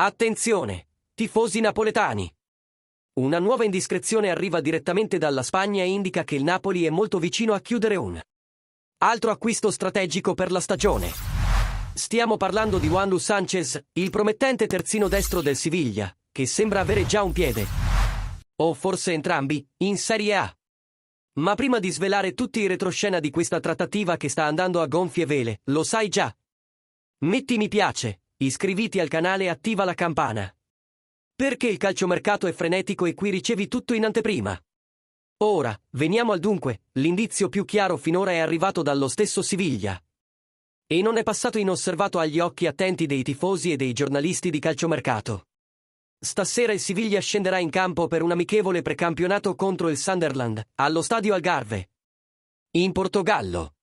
Attenzione, tifosi napoletani! Una nuova indiscrezione arriva direttamente dalla Spagna e indica che il Napoli è molto vicino a chiudere un altro acquisto strategico per la stagione. Stiamo parlando di Juanlu Sanchez, il promettente terzino destro del Siviglia, che sembra avere già un piede, o forse entrambi, in Serie A. Ma prima di svelare tutti i retroscena di questa trattativa che sta andando a gonfie vele, lo sai già? Metti mi piace, iscriviti al canale e attiva la campana. Perché il calciomercato è frenetico e qui ricevi tutto in anteprima. Ora, veniamo al dunque, l'indizio più chiaro finora è arrivato dallo stesso Siviglia. E non è passato inosservato agli occhi attenti dei tifosi e dei giornalisti di calciomercato. Stasera il Siviglia scenderà in campo per un amichevole precampionato contro il Sunderland, allo stadio Algarve, in Portogallo.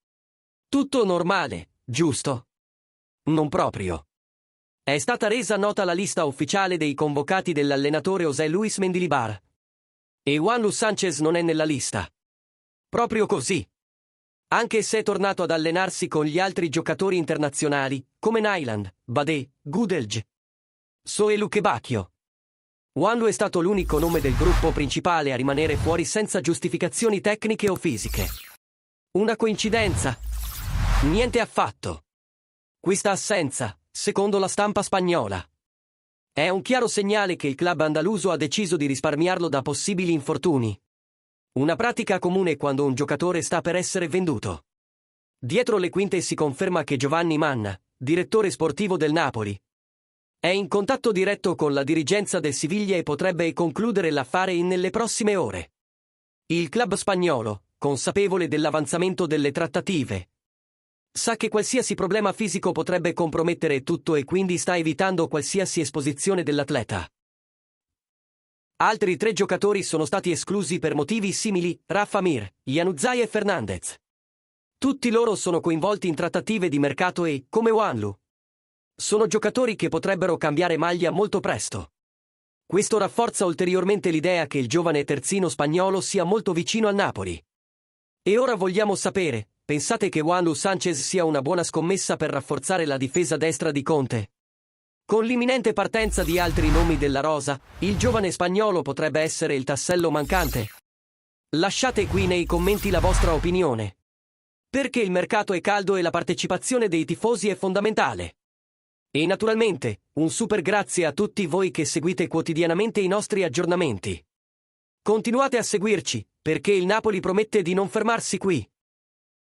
Tutto normale, giusto? Non proprio. È stata resa nota la lista ufficiale dei convocati dell'allenatore José Luis Mendilibar. E Juanlu Sanchez non è nella lista. Proprio così. Anche se è tornato ad allenarsi con gli altri giocatori internazionali, come Nyland, Badé, Gudelj, Soelu Kebacchio. Juanlu è stato l'unico nome del gruppo principale a rimanere fuori senza giustificazioni tecniche o fisiche. Una coincidenza? Niente affatto. Questa assenza, secondo la stampa spagnola, è un chiaro segnale che il club andaluso ha deciso di risparmiarlo da possibili infortuni. Una pratica comune quando un giocatore sta per essere venduto. Dietro le quinte si conferma che Giovanni Manna, direttore sportivo del Napoli, è in contatto diretto con la dirigenza del Siviglia e potrebbe concludere l'affare nelle prossime ore. Il club spagnolo, consapevole dell'avanzamento delle trattative, sa che qualsiasi problema fisico potrebbe compromettere tutto e quindi sta evitando qualsiasi esposizione dell'atleta. Altri 3 giocatori sono stati esclusi per motivi simili: Rafa Mir, Januzaj e Fernandez. Tutti loro sono coinvolti in trattative di mercato e, come Juanlu, sono giocatori che potrebbero cambiare maglia molto presto. Questo rafforza ulteriormente l'idea che il giovane terzino spagnolo sia molto vicino al Napoli. E ora vogliamo sapere: pensate che Juanlu Sanchez sia una buona scommessa per rafforzare la difesa destra di Conte? Con l'imminente partenza di altri nomi della rosa, il giovane spagnolo potrebbe essere il tassello mancante. Lasciate qui nei commenti la vostra opinione. Perché il mercato è caldo e la partecipazione dei tifosi è fondamentale. E naturalmente, un super grazie a tutti voi che seguite quotidianamente i nostri aggiornamenti. Continuate a seguirci, perché il Napoli promette di non fermarsi qui.